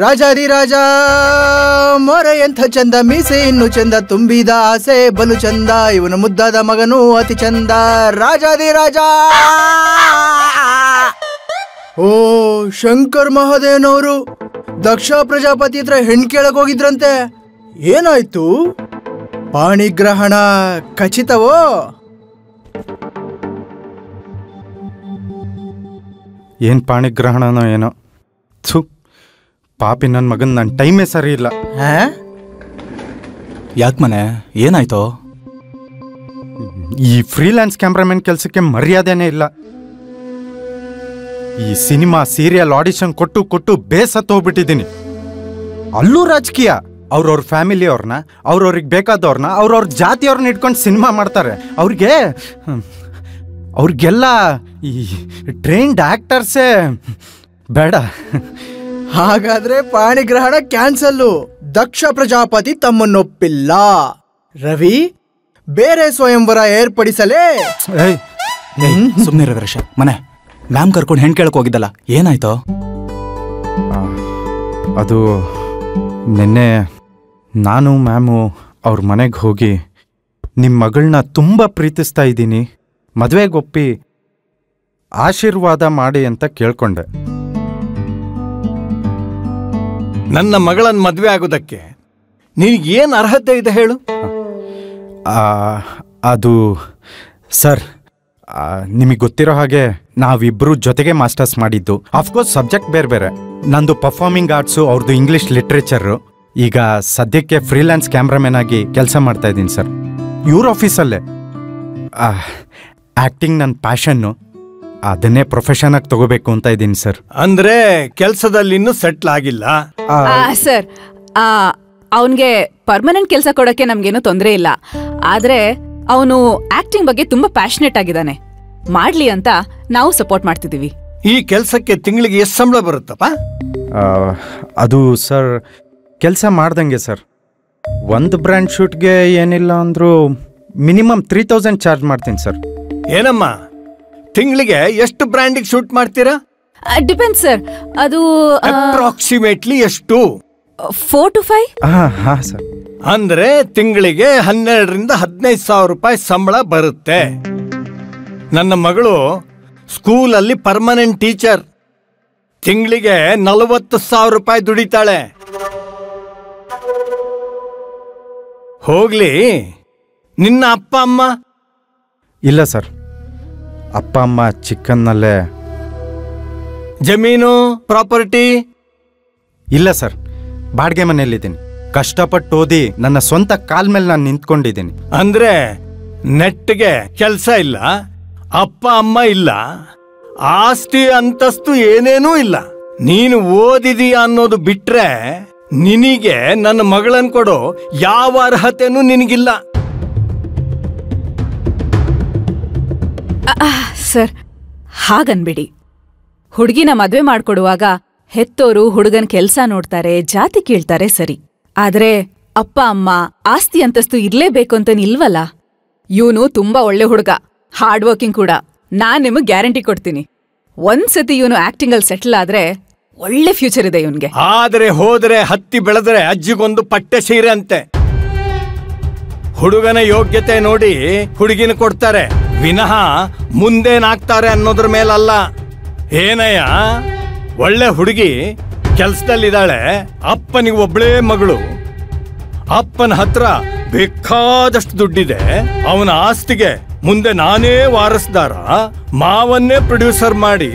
ರಾಜಾದಿ ರಾಜ ಮೊರೆ ಎಂಥ ಚಂದ, ಮೀಸೆ ಇನ್ನು ಚಂದ, ತುಂಬಿದ ಆಸೆ ಬಲು ಚಂದ, ಇವನು ಮುದ್ದಾದ ಮಗನು ಅತಿ ಚಂದ. ರಾಜಾದಿ ರಾಜ. ಓ ಶಂಕರ್ ಮಹಾದೇವನವರು ದಕ್ಷ ಪ್ರಜಾಪತಿ ಹತ್ರ ಹೆಣ್ ಕೇಳಕ್ ಹೋಗಿದ್ರಂತೆ. ಏನಾಯ್ತು? ಪಾಣಿಗ್ರಹಣ ಖಚಿತವೋ? ಏನ್ ಪಾಣಿಗ್ರಹಣನೋ ಏನೋ. ಥು, ಪಾಪಿ ನನ್ನ ಮಗನ್ ನನ್ನ ಟೈಮೇ ಸರಿ ಇಲ್ಲ. ಯಾಕೆ ಮನೆ, ಏನಾಯ್ತು? ಈ ಫ್ರೀಲ್ಯಾನ್ಸ್ ಕ್ಯಾಮ್ರಾಮನ್ ಕೆಲಸಕ್ಕೆ ಮರ್ಯಾದೆನೇ ಇಲ್ಲ. ಈ ಸಿನಿಮಾ ಸೀರಿಯಲ್ ಆಡಿಷನ್ ಕೊಟ್ಟು ಕೊಟ್ಟು ಬೇಸತ್ತು ಹೋಗ್ಬಿಟ್ಟಿದ್ದೀನಿ. ಅಲ್ಲೂ ರಾಜಕೀಯ. ಅವ್ರವ್ರ ಫ್ಯಾಮಿಲಿಯವ್ರನ್ನ, ಅವ್ರವ್ರಿಗೆ ಬೇಕಾದವ್ರನ್ನ, ಅವ್ರವ್ರ ಜಾತಿಯವ್ರನ್ನ ಇಟ್ಕೊಂಡು ಸಿನಿಮಾ ಮಾಡ್ತಾರೆ. ಅವ್ರಿಗೆಲ್ಲ ಈ ಟ್ರೈನ್ಡ್ ಆಕ್ಟರ್ಸೇ ಬೇಡ. ಹಾಗಾದ್ರೆ ಪಾಣಿಗ್ರಹಣ ಕ್ಯಾನ್ಸಲ್ಲು. ದಕ್ಷ ಪ್ರಜಾಪತಿ ತಮ್ಮನ್ನೊಪ್ಪಿಲ್ಲ. ರವಿ, ಬೇರೆ ಸ್ವಯಂವರ ಏರ್ಪಡಿಸಲೇ? ಸುಮ್ಮನೆ ರವಿರೇಶ. ಮನೆ ಮ್ಯಾಮ್ ಕರ್ಕೊಂಡು ಹೆಣ್ ಕೇಳಕ್ ಹೋಗಿದ್ದಲ್ಲ, ಏನಾಯ್ತು? ಅದು ನಿನ್ನೆ ನಾನು ಮ್ಯಾಮು ಅವ್ರ ಮನೆಗೆ ಹೋಗಿ ನಿಮ್ಮ ಮಗಳನ್ನ ತುಂಬ ಪ್ರೀತಿಸ್ತಾ ಇದ್ದೀನಿ, ಮದುವೆಗೆ ಒಪ್ಪಿ ಆಶೀರ್ವಾದ ಮಾಡಿ ಅಂತ ಕೇಳ್ಕೊಂಡೆ. ನನ್ನ ಮಗಳನ್ನ ಮದುವೆ ಆಗೋದಕ್ಕೆ ನಿನಗೇನು ಅರ್ಹತೆ ಇದೆ ಹೇಳು? ಅದು ಸರ್, ನಿಮಗೆ ಗೊತ್ತಿರೋ ಹಾಗೆ ನಾವಿಬ್ಬರು ಜೊತೆಗೆ ಮಾಸ್ಟರ್ಸ್ ಮಾಡಿದ್ದು. ಅಫ್ಕೋರ್ಸ್ ಸಬ್ಜೆಕ್ಟ್ ಬೇರೆ ಬೇರೆ. ನಂದು ಪರ್ಫಾರ್ಮಿಂಗ್ ಆರ್ಟ್ಸು, ಅವ್ರದ್ದು ಇಂಗ್ಲೀಷ್ ಲಿಟ್ರೇಚರು. ಈಗ ಸದ್ಯಕ್ಕೆ ಫ್ರೀಲ್ಯಾನ್ಸ್ ಕ್ಯಾಮ್ರಾಮನ್ ಆಗಿ ಕೆಲಸ ಮಾಡ್ತಾ ಇದ್ದೀನಿ ಸರ್, ಇವ್ರ ಆಫೀಸಲ್ಲೇ. ಆ್ಯಕ್ಟಿಂಗ್ ನನ್ನ ಪ್ಯಾಷನ್ನು, ಅದನ್ನೇ ಪ್ರೊಫೆಷನ್ ಆಗಿ ತಗೋಬೇಕು ಅಂತ ಇದ್ದೀನಿ ಸರ್. ಅಂದ್ರೆ ಕೆಲಸದಲ್ಲಿ ಇನ್ನೂ ಸೆಟ್ಲ್ ಆಗಿಲ್ಲ ಸರ್. ಅವನ್ಗೆ ಪರ್ಮನೆಂಟ್ ಕೆಲಸ ಕೊಡಕ್ಕೆ ನಮ್ಗೇನು ತೊಂದರೆ ಇಲ್ಲ. ಆದ್ರೆ ಅವನು ಆಕ್ಟಿಂಗ್ ಬಗ್ಗೆ ತುಂಬಾ ಪ್ಯಾಷನೇಟ್ ಆಗಿದ್ದಾನೆ. ಮಾಡ್ಲಿ ಅಂತ ನಾವು ಸಪೋರ್ಟ್ ಮಾಡ್ತಿದೀವಿ. ಈ ಕೆಲಸಕ್ಕೆ ತಿಂಗಳಿಗೆ ಎಷ್ಟು ಸಂಬಳ ಬರುತ್ತಪ್ಪ? ಅದು ಸರ್ ಕೆಲಸ ಮಾಡ್ದಂಗೆ ಸರ್. ಒಂದು ಬ್ರ್ಯಾಂಡ್ ಶೂಟ್ಗೆ ಏನಿಲ್ಲ ಅಂದ್ರೂ ಮಿನಿಮಮ್ 3000 ಚಾರ್ಜ್ ಮಾಡ್ತೀನಿ ಸರ್. ಏನಮ್ಮ, ತಿಂಗಳಿಗೆ ಎಷ್ಟು ಬ್ರ್ಯಾಂಡಿಗೆ ಶೂಟ್ ಮಾಡ್ತೀರಾ? Depend sir. ಅದು ಅಪ್ರಾಕ್ಸಿಮೇಟ್ಲಿ ಎಷ್ಟು? 4 to 5. ಹಾ ಸರ್. ಅಂದ್ರೆ ತಿಂಗಳಿಗೆ 12,000 to 15,000 ರೂಪಾಯಿ ಸಂಬಳ ಬರುತ್ತೆ. ನನ್ನ ಮಗಳು ಸ್ಕೂಲಲ್ಲಿ ಪರ್ಮನೆಂಟ್ ಟೀಚರ್, ತಿಂಗಳಿಗೆ 40,000 ರೂಪಾಯಿ ದುಡಿತಾಳೆ. ಹೋಗ್ಲಿ, ನಿನ್ನ ಅಪ್ಪ ಅಮ್ಮ? ಇಲ್ಲ ಸರ್, ಅಪ್ಪ ಅಮ್ಮ ಚಿಕ್ಕನ್ನಲ್ಲೇ. ಜಮೀನು ಪ್ರಾಪರ್ಟಿ? ಇಲ್ಲ ಸರ್, ಬಾಡಿಗೆ ಮನೆಯಲ್ಲಿದ್ದೀನಿ. ಕಷ್ಟಪಟ್ಟು ಓದಿ ನನ್ನ ಸ್ವಂತ ಕಾಲ್ ಮೇಲೆ ನಾನು ನಿಂತ್ಕೊಂಡಿದ್ದೀನಿ. ಅಂದ್ರೆ ನೆಟ್ಗೆ ಕೆಲಸ ಇಲ್ಲ, ಅಪ್ಪ ಅಮ್ಮ ಇಲ್ಲ, ಆಸ್ತಿ ಅಂತಸ್ತು ಏನೇನೂ ಇಲ್ಲ. ನೀನು ಓದಿದೀಯ ಅನ್ನೋದು ಬಿಟ್ರೆ ನಿನಗೆ ನನ್ನ ಮಗಳನ್ ಕೊಡೋ ಯಾವ ಅರ್ಹತೆನೂ ನಿನಗಿಲ್ಲ. ಸರ್, ಹಾಗನ್ಬಿಡಿ. ಹುಡುಗಿನ ಮದ್ವೆ ಮಾಡ್ಕೊಡುವಾಗ ಹೆತ್ತೋರು ಹುಡುಗನ್ ಕೆಲ್ಸ ನೋಡ್ತಾರೆ, ಜಾತಿ ಕೇಳ್ತಾರೆ, ಸರಿ. ಆದ್ರೆ ಅಪ್ಪ ಅಮ್ಮ ಆಸ್ತಿ ಅಂತಸ್ತು ಇರ್ಲೇಬೇಕು ಅಂತ ನಿಲ್ವಲ್ಲ. ಇವನು ತುಂಬಾ ಒಳ್ಳೆ ಹುಡುಗ, ಹಾರ್ಡ್ ವರ್ಕಿಂಗ್ ಕೂಡ. ನಾನ್ ನಿಮಗ್ ಗ್ಯಾರಂಟಿ ಕೊಡ್ತೀನಿ, ಒಂದ್ಸತಿ ಇವನು ಆಕ್ಟಿಂಗ್ ಅಲ್ಲಿ ಸೆಟ್ಲ್ ಆದ್ರೆ ಒಳ್ಳೆ ಫ್ಯೂಚರ್ ಇದೆ ಇವನ್ಗೆ. ಆದ್ರೆ ಹೋದ್ರೆ ಹತ್ತಿ ಬೆಳೆದ್ರೆ ಅಜ್ಜಿಗೊಂದು ಪಟ್ಟೆ ಸೀರೆ ಅಂತೆ. ಹುಡುಗನ ಯೋಗ್ಯತೆ ನೋಡಿ ಹುಡುಗಿನ ಕೊಡ್ತಾರೆ, ವಿನಃ ಮುಂದೇನಾಗ್ತಾರೆ ಅನ್ನೋದ್ರ ಮೇಲಲ್ಲ. ಏನಯ್ಯ, ಒಳ್ಳೆ ಹುಡುಗಿ ಕೆಲ್ಸದಲ್ಲಿದ್ದಾಳೆ, ಅಪ್ಪನಿಗೆ ಒಬ್ಳೇ ಮಗಳು, ಅಪ್ಪನ ಹತ್ರ ಬೇಕಾದಷ್ಟು ದುಡ್ಡಿದೆ, ಅವನ ಆಸ್ತಿಗೆ ಮುಂದೆ ನಾನೇ ವಾರಸ್ದಾರ, ಮಾವನ್ನೇ ಪ್ರೊಡ್ಯೂಸರ್ ಮಾಡಿ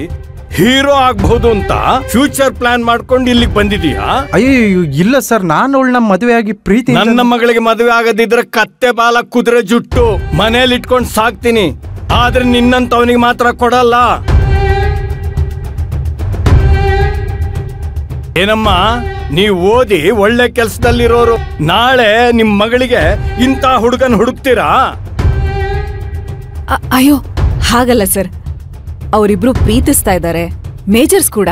ಹೀರೋ ಆಗ್ಬಹುದು ಅಂತ ಫ್ಯೂಚರ್ ಪ್ಲಾನ್ ಮಾಡ್ಕೊಂಡು ಇಲ್ಲಿಗೆ ಬಂದಿದೀಯಾ? ಅಯ್ಯೋ ಇಲ್ಲ ಸರ್, ನಾನು ಅವಳನ್ನ ಮದುವೆ ಆಗಿ ಪ್ರೀತಿ. ನನ್ನ ಮಗಳಿಗೆ ಮದುವೆ ಆಗದಿದ್ರೆ ಕತ್ತೆ ಬಾಲ ಕುದುರೆ ಜುಟ್ಟು ಮನೇಲಿ ಇಟ್ಕೊಂಡು ಸಾಕ್ತೀನಿ, ಆದ್ರೆ ನಿನ್ನಂತವನಿಗೆ ಮಾತ್ರ ಕೊಡಲ್ಲ. ಏನಮ್ಮ, ನೀವು ಓದಿ ಒಳ್ಳೆ ಕೆಲ್ಸದಲ್ಲಿರೋರು, ನಾಳೆ ನಿಮ್ ಮಗಳಿಗೆ ಇಂಥ ಹುಡುಗನ್ ಹುಡುಕ್ತೀರಾ? ಅಯ್ಯೋ ಹಾಗಲ್ಲ ಸರ್, ಅವರಿಬ್ರು ಪ್ರೀತಿಸ್ತಾ ಇದ್ದಾರೆ, ಮೇಜರ್ಸ್ ಕೂಡ.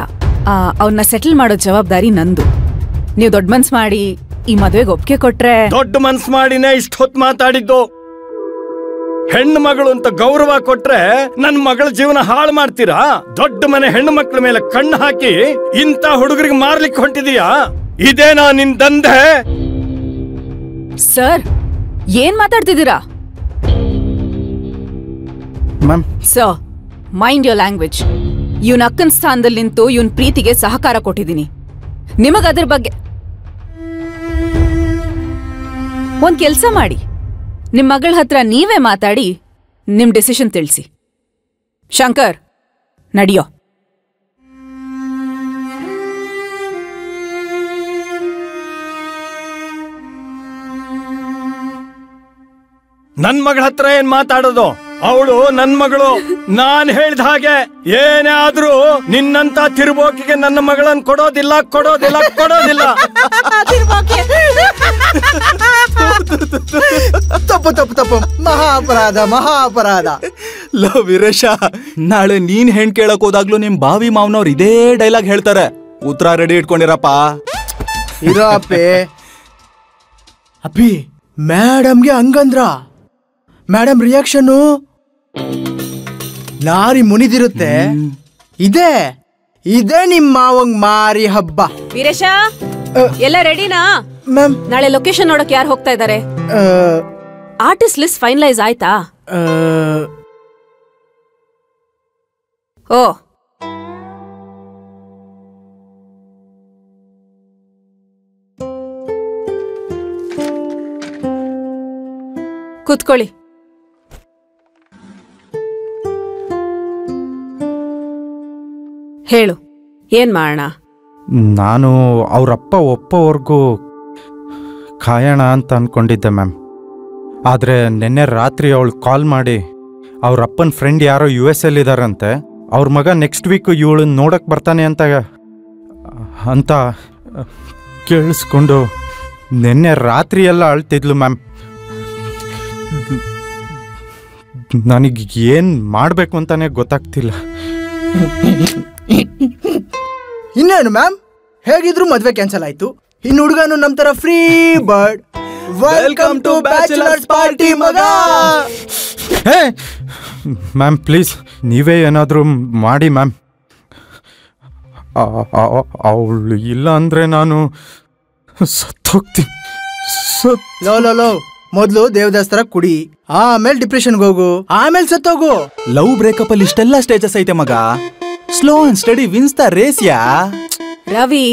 ಅವನ್ನ ಸೆಟಲ್ ಮಾಡೋ ಜವಾಬ್ದಾರಿ ನಂದು. ನೀವು ದೊಡ್ಡ ಮನ್ಸ್ ಮಾಡಿ ಈ ಮದುವೆಗೆ ಒಪ್ಪಿಗೆ ಕೊಟ್ರೆ. ದೊಡ್ಡ ಮನ್ಸ್ ಮಾಡಿನೇ ಇಷ್ಟ ಹೊತ್ತು ಮಾತಾಡಿದ್ದು. ಹೆಣ್ಣು ಮಗಳು ಅಂತ ಗೌರವ ಕೊಟ್ರೆ ನನ್ ಮಗಳ ಜೀವನ ಹಾಳು ಮಾಡ್ತೀರಾ? ದೊಡ್ಡ ಮನೆ ಹೆಣ್ಣು ಮಕ್ಕಳ ಮೇಲೆ ಕಣ್ಣು ಹಾಕಿ ಇಂಥ ಹುಡುಗರಿಗೆ ಮಾರ್ಲಿಕ್ಕೆ ಹೊಂಟಿದೀಯಾ? ಇದೇನಾ ನಿನ್ ದಂಧೆ? ಸರ್, ಏನ್ ಮಾತಾಡ್ತಿದ್ದೀರಾ? Ma'am sir, mind your language. ಇವನ್ ಅಕ್ಕನ ಸ್ಥಾನದಲ್ಲಿ ನಿಂತು ಇವನ್ ಪ್ರೀತಿಗೆ ಸಹಕಾರ ಕೊಟ್ಟಿದ್ದೀನಿ. ನಿಮಗದ್ರ ಬಗ್ಗೆ ಒಂದ್ ಕೆಲ್ಸ ಮಾಡಿ, ನಿಮ್ ಮಗಳ ಹತ್ರ ನೀವೇ ಮಾತಾಡಿ ನಿಮ್ ಡಿಸಿಷನ್ ತಿಳಿಸಿ. ಶಂಕರ್, ನಡಿಯೋ. ನನ್ ಮಗಳ ಹತ್ರ ಏನ್ ಮಾತಾಡೋದು? ಅವಳು ನನ್ ಮಗಳು. ನಾನ್ ಹೇಳ್ದ ಹಾಗೆ ಏನೇ ಆದ್ರೂ ನಿನ್ನಂತ ತಿರುಬೋಕಿಗೆ ನನ್ನ ಮಗಳನ್ನ ಕೊಡೋದಿಲ್ಲ. ತಪ್ಪು ತಪ್ಪು ತಪ್ಪು, ಮಹಾ ಅಪರಾಧ. ಲೋ ವೀರೇಶ, ನಾಳೆ ನೀನ್ ಹೆಣ್ ಕೇಳಕ್ ಹೋದಾಗ್ಲೂ ನಿಮ್ ಬಾವಿ ಮಾವನವ್ರು ಇದೇ ಡೈಲಾಗ್ ಹೇಳ್ತಾರೆ. ಉತ್ತರ ರೆಡಿ ಇಟ್ಕೊಂಡಿರಪ್ಪ. ಇರೋ ಅಪ್ಪಿ, ಮೇಡಮ್ಗೆ ಹಂಗಂದ್ರ ಮೇಡಮ್ ರಿಯಾಕ್ಷನ್ನು ಲಾರಿ ಮುನಿದಿರುತ್ತೆ. ಇದೇ ನಿಮ್ಮ ಮಾವಂಗ್ ಮಾರಿ ಹಬ್ಬ. ವೀರೇಶ, ಎಲ್ಲ ರೆಡಿನಾ? ಮ್ಯಾಮ್, ನಾಳೆ ಲೊಕೇಶನ್ ನೋಡಕ್ ಯಾರು ಹೋಗ್ತಾ ಇದ್ದಾರೆ? ಆರ್ಟಿಸ್ಟ್ ಲಿಸ್ಟ್ ಫೈನಲೈಸ್ ಆಯ್ತಾ? ಓ, ಕೂತ್ಕೊಳ್ಳಿ. ಹೇಳು, ಏನ್ ಮಾಡೋಣ? ನಾನು ಅವರಪ್ಪ ಒಪ್ಪೋವರೆಗೂ ಕಾಯೋಣ ಅಂತ ಅಂದ್ಕೊಂಡಿದ್ದೆ ಮ್ಯಾಮ್. ಆದರೆ ನಿನ್ನೆ ರಾತ್ರಿ ಅವಳು ಕಾಲ್ ಮಾಡಿ ಅವ್ರಪ್ಪನ ಫ್ರೆಂಡ್ ಯಾರೋ US ಅಲ್ಲಿದ್ದಾರಂತೆ, ಅವ್ರ ಮಗ ನೆಕ್ಸ್ಟ್ ವೀಕ್ ಇವಳನ್ನ ನೋಡಕ್ಕೆ ಬರ್ತಾನೆ ಅಂತ ಕೇಳಿಸ್ಕೊಂಡು ನಿನ್ನೆ ರಾತ್ರಿ ಎಲ್ಲ ಅಳ್ತಿದ್ಲು ಮ್ಯಾಮ್. ನನಗೆ ಏನು ಮಾಡಬೇಕು ಅಂತಾನೆ ಗೊತ್ತಾಗ್ತಿಲ್ಲ. ಇನ್ನೇನು ಮ್ಯಾಮ್, ಹೇಗಿದ್ರು ಮದ್ವೆ ಕ್ಯಾನ್ಸಲ್ ಆಯ್ತು. ಇನ್ನು ಹುಡುಗನು ನಮ್ ತರ free bird. Welcome to bachelors party ಮಗ. ಮ್ಯಾಮ್ ಪ್ಲೀಸ್, ನೀವೇ ಏನಾದರೂ ಮಾಡಿ ಮ್ಯಾಮ್. ಅವಳು ಇಲ್ಲ ಅಂದರೆ ನಾನು ಸತ್ತೋಗ್ತೀನಿ. ಲೋ, ಮೊದ್ಲು ದೇವದಾಸ್ತರ ಕುಡಿ, ಆಮೇಲೆ ಡಿಪ್ರೆಷನ್ಗೆ ಹೋಗು, ಆಮೇಲೆ ಸತ್ತೋಗು. ಲವ್ ಬ್ರೇಕಪ್ ಅಲ್ಲಿ ಇಷ್ಟೆಲ್ಲ ಸ್ಟೇಜಸ್ ಐತೆ ಮಗ. Slow and steady wins the race. Ravi,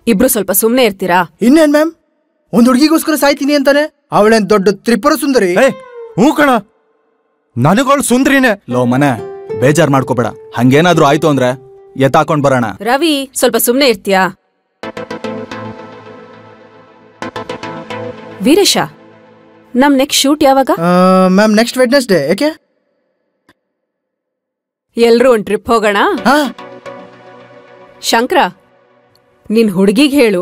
ಇಬ್ರು ಸ್ವಲ್ಪ ಸುಮ್ನೆ ಇರ್ತೀರಾ? ಇನ್ನೇನ್ ಮ್ಯಾಮ್, ಒಂದ್ ಹುಡುಗಿಗೋಸ್ಕರ ಸಾಯ್ತೀನಿ ಅಂತಾನೆ. ಅವಳೇನ್ ದೊಡ್ಡ ತ್ರಿಪುರ ಸುಂದರಿ? ಹ್ಞೂ ಕಣ, ನನಗಳು ಸುಂದ್ರಿನೇ. ಲೋ ಮನೆ, ಬೇಜಾರ್ ಮಾಡ್ಕೋಬೇಡ. ಹಂಗೇನಾದ್ರೂ ಆಯ್ತು ಅಂದ್ರೆ ಎತ್ತಾಕೊಂಡ್ ಬರೋಣ. ರವಿ, ಸ್ವಲ್ಪ ಸುಮ್ನೆ ಇರ್ತೀಯಾ? ವೀರೇಶ, ನಮ್ ನೆಕ್ಸ್ಟ್ ಶೂಟ್ ಯಾವಾಗ? Ma'am next Wednesday. ಯಾಕೆ? ಎಲ್ರೂ ಒಂದ್ ಟ್ರಿಪ್ ಹೋಗೋಣ. ಶಂಕರ, ನಿನ್ ಹುಡುಗಿಗ್ ಹೇಳು,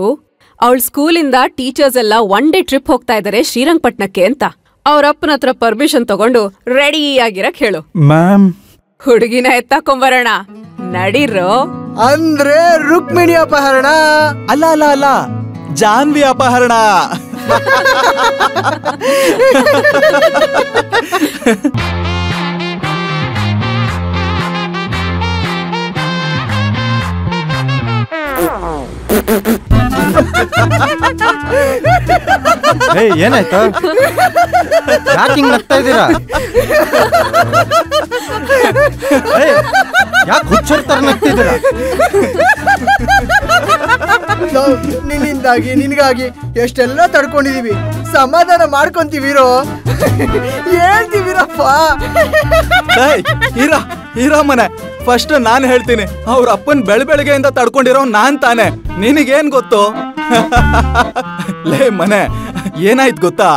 ಅವಳ ಸ್ಕೂಲಿಂದ ಟೀಚರ್ಸ್ ಎಲ್ಲ 1 ಡೇ ಟ್ರಿಪ್ ಹೋಗ್ತಾ ಇದಾರೆ ಶ್ರೀರಂಗಪಟ್ಟಣಕ್ಕೆ ಅಂತ. ಅವ್ರಪ್ಪನ ಹತ್ರ ಪರ್ಮಿಷನ್ ತಗೊಂಡು ರೆಡಿ ಆಗಿರಕ್ ಹೇಳು. ಮ್ಯಾಮ್, ಹುಡುಗಿನ ಎತ್ತಾಕೊಂಬರೋಣ. ನಡೀರೋ. ಅಂದ್ರೆ ರುಕ್ಮಿಣಿ ಅಪಹರಣ? ಅಲ್ಲ, ಜಾನ್ವಿ ಅಪಹರಣ. ಏನಾಯ್ತು? ಯಾಕೆ ಹಿಂಗ್ ನಗ್ತಾ ಇದ್ದೀರಾ? ಯಾಕೆ ಹುಚ್ಚರ್ತಾರ ನಗ್ತಿದ್ದೀರಾ? ನಿನ್ನಿಂದಾಗಿ ನಿನ್ಗಾಗಿ ಎಷ್ಟೆಲ್ಲ ತಡ್ಕೊಂಡಿದೀವಿ. ಸಮಾಧಾನ ಮಾಡ್ಕೊಂತೀವಿರೋ, ಹೇಳ್ತೀವಿರಪ್ಪ. ಹೀರಾ ಮನೆ, ಫಸ್ಟ್ ನಾನ್ ಹೇಳ್ತೀನಿ, ಅವ್ರ ಅಪ್ಪನ್ ಬೆಳಬೆಳಗ್ಗೆಯಿಂದ ತಡ್ಕೊಂಡಿರೋ ನಾನ್ ತಾನೆ. ನಿನಗೇನ್ ಗೊತ್ತು? ಲೇ ಮನೆ, ಏನಾಯ್ತು ಗೊತ್ತಾ?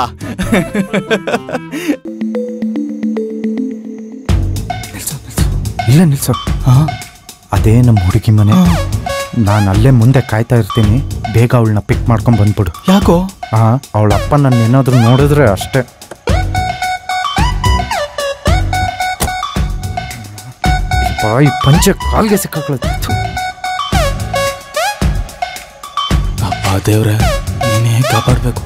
ಇಲ್ಲ ನಿಲ್ಸು. ಅದೇ ನಮ್ಮ ಹುಡುಗಿ ಮನೆ. ನಾನು ಅಲ್ಲೇ ಮುಂದೆ ಕಾಯ್ತಾ ಇರ್ತೀನಿ, ಬೇಗ ಅವಳನ್ನ ಪಿಕ್ ಮಾಡ್ಕೊಂಡ್ ಬಂದ್ಬಿಡು. ಯಾಕೋ? ಅವಳ ಅಪ್ಪ ನನ್ನ ಏನಾದ್ರು ನೋಡಿದ್ರೆ ಅಷ್ಟೇ. ಈ ಪಂಚೆ ಕಾಲ್ಗೆ ಸಿಕ್ಕಾಕೊಳ್ಳುತ್ತೆ. ಅಪ್ಪ ದೇವ್ರೆ, ನೀನೇ ಕಾಪಾಡ್ಬೇಕು.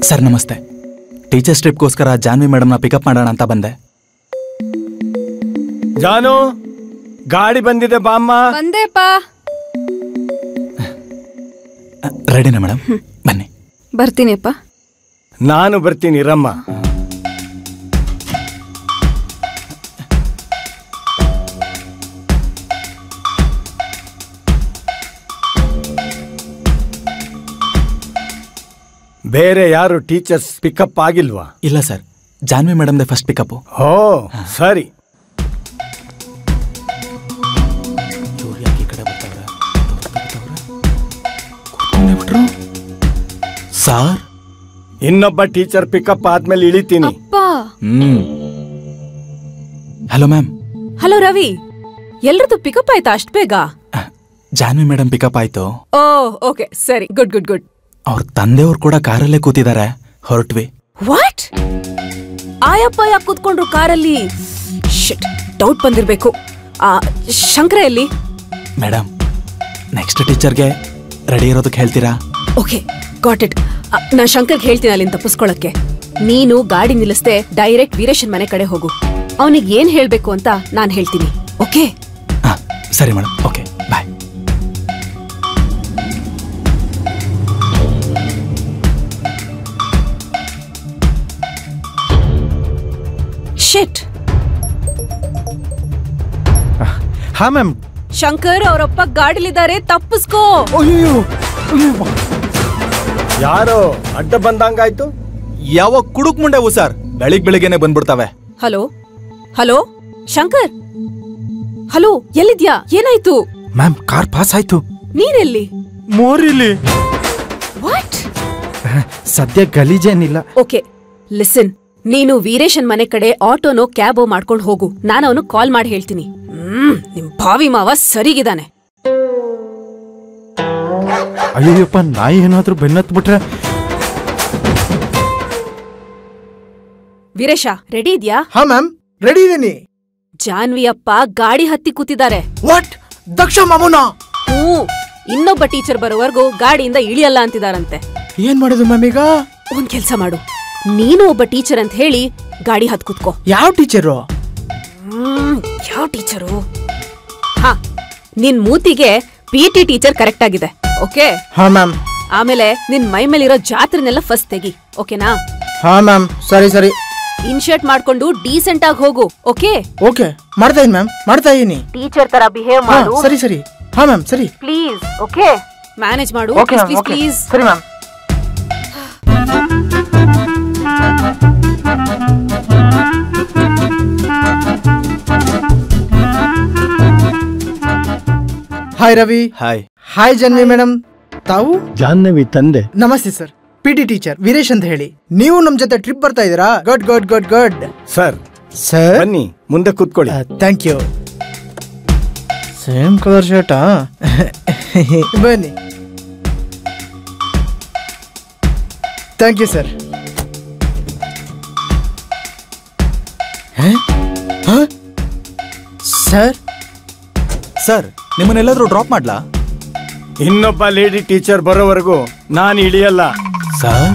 ಸರ್ ನಮಸ್ತೆ. ಟೀಚರ್ಸ್ ಟ್ರಿಪ್ಗೋಸ್ಕರ ಜಾನ್ವಿ ಮೇಡಮ್ನ ಪಿಕಪ್ ಮಾಡೋಣ ಅಂತ ಬಂದೆ. ಜಾನು, ಗಾಡಿ ಬಂದಿದೆ ಬಾಮ್ಮ. ಬಂದೇಪ. ರೆಡಿನಾ ಮೇಡಮ್? ಬನ್ನಿ. ಬರ್ತೀನಿಪ್ಪ. ನಾನು ಬರ್ತೀನಿ ರಮ್ಮ. ಬೇರೆ ಯಾರು ಟೀಚರ್ಸ್ ಪಿಕಪ್ ಆಗಿಲ್ವಾ? ಇಲ್ಲ ಸರ್, ಜಾನ್ವಿ ಮೇಡಮ್ದೆ ಫಸ್ಟ್ ಪಿಕಪ್. ಓ ಸರಿ. ಸರ್, ಇನ್ನೊಬ್ಬ ಟೀಚರ್ ಪಿಕಪ್ ಆದ್ಮೇಲೆ ಇಳಿತೀನಿ. Hello ma'am. ಹಲೋ ರವಿ, ಎಲ್ರದ್ದು ಪಿಕಪ್ ಆಯ್ತಾ ಅಷ್ಟ್ ಬೇಗ? ಜಾನ್ವಿ ಮೇಡಮ್ ಪಿಕಪ್ ಆಯ್ತು. ಓ ಓಕೆ, ಸರಿ, ಗುಡ್ ಗುಡ್ ಗುಡ್. ಅವ್ರ ತಂದೆಯವ್ರು ಕೂಡ ಕಾರಲ್ಲೇ ಕೂತಿದ್ದಾರೆ. ಹೊರಟ್ವಿ. ವಾಟ್? ಆಯಪ್ಪ ಯಾಕೆ ಕೂತ್ಕೊಂಡ್ರು ಕಾರಲ್ಲಿ? ಶಿಟ್, ಡೌಟ್ ಬಂದಿರ್ಬೇಕು. ಶಂಕರ ಎಲ್ಲಿ? ಮೇಡಮ್, ನೆಕ್ಸ್ಟ್ ಟೀಚರ್ಗೆ ರೆಡಿ ಇರೋದಕ್ಕೆ ಹೇಳ್ತೀರಾ? Okay, got it. ನಾನ್ ಶಂಕರ್ಗೆ ಹೇಳ್ತೀನಿ ಅಲ್ಲಿಂದ ತಪ್ಪಿಸ್ಕೊಳಕ್ಕೆ. ನೀನು ಗಾಡಿ ನಿಲ್ಲಿಸ್ದೆ ಡೈರೆಕ್ಟ್ ವೀರೇಶನ್ ಮನೆ ಕಡೆ ಹೋಗು. ಅವನಿಗೆ ಏನ್ ಹೇಳ್ಬೇಕು ಅಂತ ನಾನ್ ಹೇಳ್ತೀನಿ. ಓಕೆ? ಸರಿ ಮೇಡಮ್. ಓಕೆ, ಬಾಯ್. ಶಿಟ್. ಹಾ ಮ್ಯಾಮ್. ಶಂಕರ್ ಅವರಪ್ಪ ಗಾಡಿಲಿದ್ದಾರೆ, ತಪ್ಪಿಸ್ಕೋ. ಯಾರೋ ಅಡ್ಡ ಬಂದಂಗಾಯ್ತು. ಯಾವ ಕುಡುಕ್ ಮುಂಡೆವು ಸರ್, ಬೆಳಿಗ್ಗೆನೆ ಬಂದ್ಬಿಡ್ತಾವೆ. ಹಲೋ ಹಲೋ ಶಂಕರ್, ಹಲೋ, ಎಲ್ಲಿದ್ಯಾ? ಏನಾಯ್ತು? ಮ್ಯಾಮ್, ಕಾರ್ ಪಾಸ್ ಆಯ್ತು. ನೀನೆಲ್ಲಿ? ಮೋರಿಲಿ. ವಾಟ್? ಸದ್ಯ ಗಲೀಜೇನಿಲ್ಲ. Okay, listen. ನೀನು ವೀರೇಶನ್ ಮನೆ ಕಡೆ ಆಟೋನೋ ಕ್ಯಾಬೋ ಮಾಡ್ಕೊಂಡು ಹೋಗು. ನಾನು ಅವನು ಕಾಲ್ ಮಾಡಿ ಹೇಳ್ತೀನಿ. ನಿಮ್ ಭಾವಿ ಮಾವ ಸರಿಗಿದಾನೆ. ಅಯ್ಯಪ್ಪ, ನಾಯಿ ಏನಾದ್ರೂ ಬೆನ್ನತ್ಬಿಟ್ರೆ? ವೀರೇಶ, ರೆಡಿ ಇದ್ಯಾ? ಹಾ ಮ್ಯಾಮ್, ರೆಡಿ ಇದೀನಿ. ಜಾನ್ವಿ ಅಪ್ಪ ಗಾಡಿ ಹತ್ತಿ ಕೂತಿದ್ದಾರೆ. ವಾಟ್? ದಕ್ಷ ಮಾಮೂನಾ? ಇನ್ನೊಬ್ಬ ಟೀಚರ್ ಬರೋವರೆಗೂ ಗಾಡಿಯಿಂದ ಇಳಿಯಲ್ಲ ಅಂತಿದಾರಂತೆ. ಏನ್ ಮಾಡುದು ಮ್ಯಾಮ್ ಈಗ? ಒಂದ್ ಕೆಲ್ಸ ಮಾಡು, ನೀನು ಒಬ್ಬ ಟೀಚರ್ ಅಂತ ಹೇಳಿ ಗಾಡಿ ಹತ್ ಕೂತ್ಕೋ. ಯಾವ ಟೀಚರು? ಯಾವ ಟೀಚರು? ಹಾ, ನಿನ್ ಮೂತಿಗೆ PT ಟೀಚರ್ ಕರೆಕ್ಟ್ ಆಗಿದೆ. ಓಕೆ? ಹಾ ಮ್ಯಾಮ್. ಆಮೇಲೆ ನಿನ್ ಮೈ ಮೇಲಿರೋ ಜಾತ್ರೆನೆಲ್ಲ ಫಸ್ಟ್ ತೆಗಿ. ಓಕೆನಾ? ಹಾ ಮ್ಯಾಮ್, ಸರಿ ಸರಿ. ಇನ್ಶರ್ಟ್ ಮಾಡ್ಕೊಂಡು ಡೀಸೆಂಟ್ ಆಗಿ ಹೋಗು. ಓಕೆ? ಓಕೆ, ಮಾಡ್ತಾ ಇದೀನಿ ಮ್ಯಾಮ್, ಮಾಡ್ತಾ ಇದೀನಿ. ಟೀಚರ್ ತರ ಬಿಹೇವ್ ಮಾಡು. ಸರಿ ಸರಿ. ಹಾ ಮ್ಯಾಮ್, ಸರಿ. ಪ್ಲೀಸ್. ಓಕೆ? ಮ್ಯಾನೇಜ್ ಮಾಡು. ಪ್ಲೀಸ್. ಸರಿ ma'am. Hi Ravi. Hi. Hi Janvi madam. ತಾವು? ಜಾಹ್ನವಿ ತಂದೆ. ನಮಸ್ತೆ ಸರ್, PT ಟೀಚರ್ ವೀರೇಶ್ ಅಂತ ಹೇಳಿ. ನೀವು ನಮ್ ಜೊತೆ ಟ್ರಿಪ್ ಬರ್ತಾ ಇದೀರಾ? Good good good good. Sir sir ಬನ್ನಿ, ಮುಂದೆ ಕೂತ್ಕೊಳ್ಳಿ. Thank you. ಸೇಮ್ ಕಲರ್ ಶರ್ಟಾ? ಬನ್ನಿ. Thank you sir. Sir sir, ನಿಮ್ಮನ್ನೆಲ್ಲಾದ್ರೂ ಡ್ರಾಪ್ ಮಾಡ್ಲಾ? ಇನ್ನೊಬ್ಬ ಲೇಡಿ ಟೀಚರ್ ಬರೋವರೆಗೂ ನಾನು ಇಳಿಯಲ್ಲ. ಸರ್